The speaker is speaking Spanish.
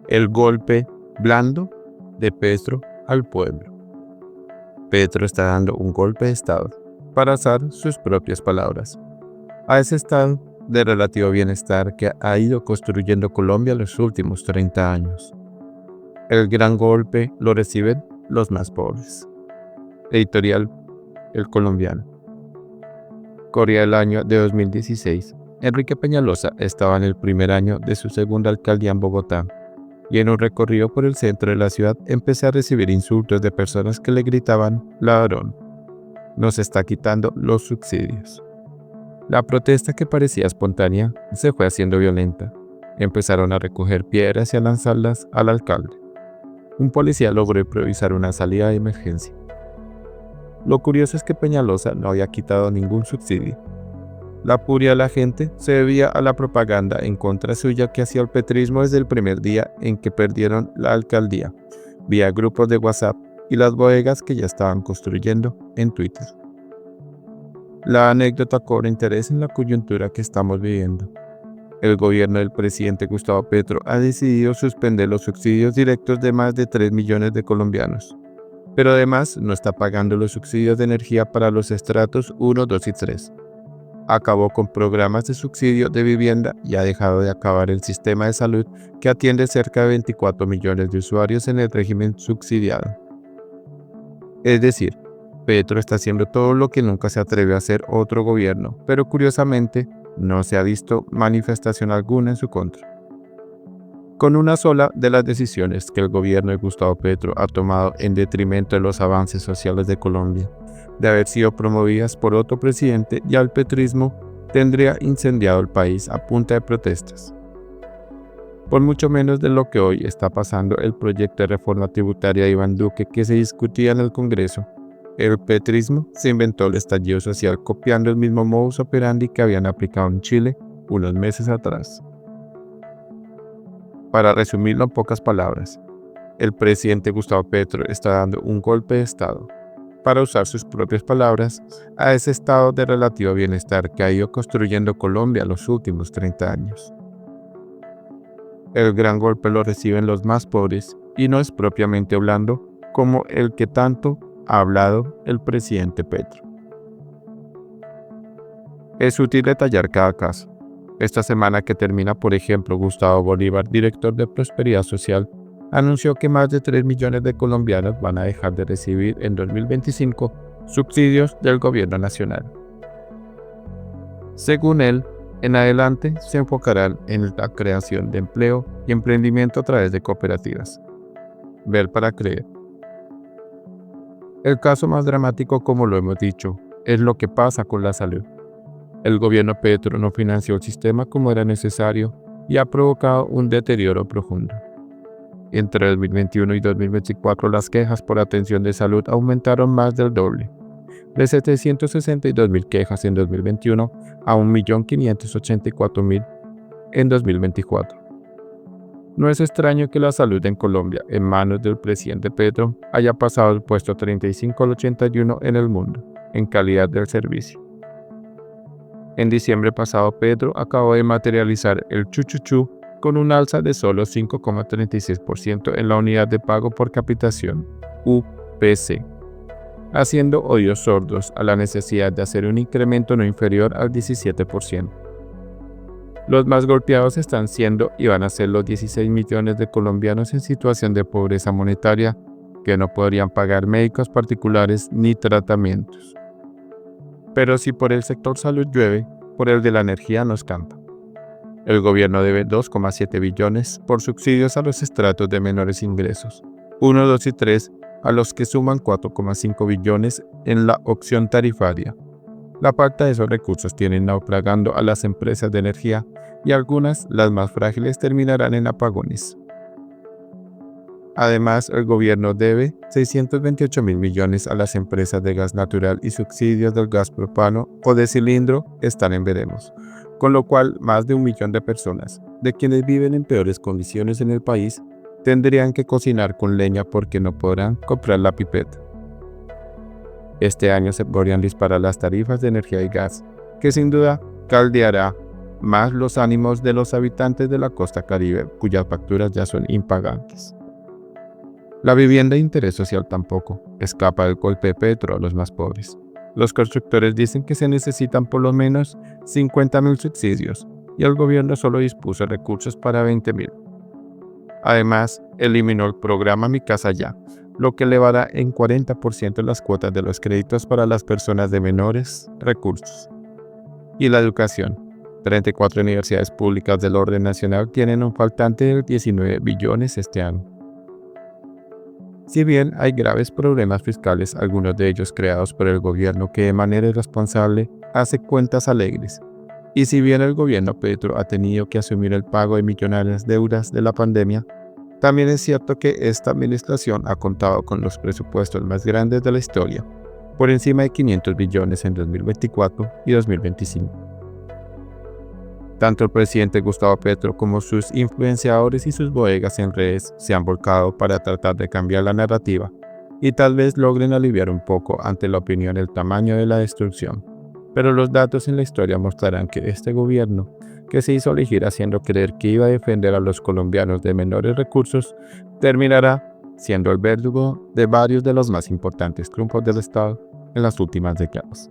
El golpe blando de Petro al pueblo. Petro está dando un golpe de Estado, para usar sus propias palabras, a ese estado de relativo bienestar que ha ido construyendo Colombia los últimos 30 años. El gran golpe lo reciben los más pobres. Editorial El Colombiano. Corría el año de 2016. Enrique Peñalosa estaba en el primer año de su segunda alcaldía en Bogotá, y en un recorrido por el centro de la ciudad empecé a recibir insultos de personas que le gritaban «ladrón, nos está quitando los subsidios». La protesta, que parecía espontánea, se fue haciendo violenta. Empezaron a recoger piedras y a lanzarlas al alcalde. Un policía logró improvisar una salida de emergencia. Lo curioso es que Peñalosa no había quitado ningún subsidio. La furia de la gente se debía a la propaganda en contra suya que hacía el petrismo desde el primer día en que perdieron la alcaldía, vía grupos de WhatsApp y las bodegas que ya estaban construyendo en Twitter. La anécdota cobra interés en la coyuntura que estamos viviendo. El gobierno del presidente Gustavo Petro ha decidido suspender los subsidios directos de más de 3 millones de colombianos, pero además no está pagando los subsidios de energía para los estratos 1, 2 y 3. Acabó con programas de subsidio de vivienda y ha dejado de acabar el sistema de salud que atiende cerca de 24 millones de usuarios en el régimen subsidiado. Es decir, Petro está haciendo todo lo que nunca se atrevió a hacer otro gobierno, pero curiosamente no se ha visto manifestación alguna en su contra. Con una sola de las decisiones que el gobierno de Gustavo Petro ha tomado en detrimento de los avances sociales de Colombia, de haber sido promovidas por otro presidente, ya el petrismo tendría incendiado el país a punta de protestas. Por mucho menos de lo que hoy está pasando el proyecto de reforma tributaria de Iván Duque que se discutía en el Congreso, el petrismo se inventó el estallido social copiando el mismo modus operandi que habían aplicado en Chile unos meses atrás. Para resumirlo en pocas palabras, el presidente Gustavo Petro está dando un golpe de Estado, para usar sus propias palabras, a ese estado de relativo bienestar que ha ido construyendo Colombia los últimos 30 años. El gran golpe lo reciben los más pobres y no es propiamente hablando como el que tanto ha hablado el presidente Petro. Es útil detallar cada caso. Esta semana que termina, por ejemplo, Gustavo Bolívar, director de Prosperidad Social, anunció que más de 3 millones de colombianos van a dejar de recibir en 2025 subsidios del gobierno nacional. Según él, en adelante se enfocarán en la creación de empleo y emprendimiento a través de cooperativas. Ver para creer. El caso más dramático, como lo hemos dicho, es lo que pasa con la salud. El gobierno Petro no financió el sistema como era necesario y ha provocado un deterioro profundo. Entre 2021 y 2024 las quejas por atención de salud aumentaron más del doble, de 762.000 quejas en 2021 a 1.584.000 en 2024. No es extraño que la salud en Colombia, en manos del presidente Petro, haya pasado del puesto 35 al 81 en el mundo, en calidad del servicio. En diciembre pasado, Petro acabó de materializar el chuchuchú con un alza de solo 5,36% en la unidad de pago por capitación, UPC, haciendo oídos sordos a la necesidad de hacer un incremento no inferior al 17%. Los más golpeados están siendo y van a ser los 16 millones de colombianos en situación de pobreza monetaria que no podrían pagar médicos particulares ni tratamientos. Pero si por el sector salud llueve, por el de la energía nos canta. El gobierno debe 2,7 billones por subsidios a los estratos de menores ingresos, 1, 2 y 3, a los que suman 4,5 billones en la opción tarifaria. La falta de esos recursos tiene naufragando a las empresas de energía y algunas, las más frágiles, terminarán en apagones. Además, el gobierno debe 628.000 millones a las empresas de gas natural y subsidios del gas propano o de cilindro están en veremos, con lo cual más de 1 millón de personas, de quienes viven en peores condiciones en el país, tendrían que cocinar con leña porque no podrán comprar la pipeta. Este año se podrían disparar las tarifas de energía y gas, que sin duda caldeará más los ánimos de los habitantes de la costa caribe, cuyas facturas ya son impagables. La vivienda de interés social tampoco escapa del golpe de Petro a los más pobres. Los constructores dicen que se necesitan por lo menos 50.000 subsidios y el gobierno solo dispuso recursos para 20.000. Además, eliminó el programa Mi Casa Ya, lo que elevará en 40% las cuotas de los créditos para las personas de menores recursos. Y la educación. 34 universidades públicas del orden nacional tienen un faltante de 19 billones este año. Si bien hay graves problemas fiscales, algunos de ellos creados por el gobierno que de manera irresponsable hace cuentas alegres, y si bien el gobierno Petro ha tenido que asumir el pago de millonarias deudas de la pandemia, también es cierto que esta administración ha contado con los presupuestos más grandes de la historia, por encima de 500 billones en 2024 y 2025. Tanto el presidente Gustavo Petro como sus influenciadores y sus bodegas en redes se han volcado para tratar de cambiar la narrativa y tal vez logren aliviar un poco ante la opinión del tamaño de la destrucción. Pero los datos en la historia mostrarán que este gobierno, que se hizo elegir haciendo creer que iba a defender a los colombianos de menores recursos, terminará siendo el verdugo de varios de los más importantes triunfos del Estado en las últimas décadas.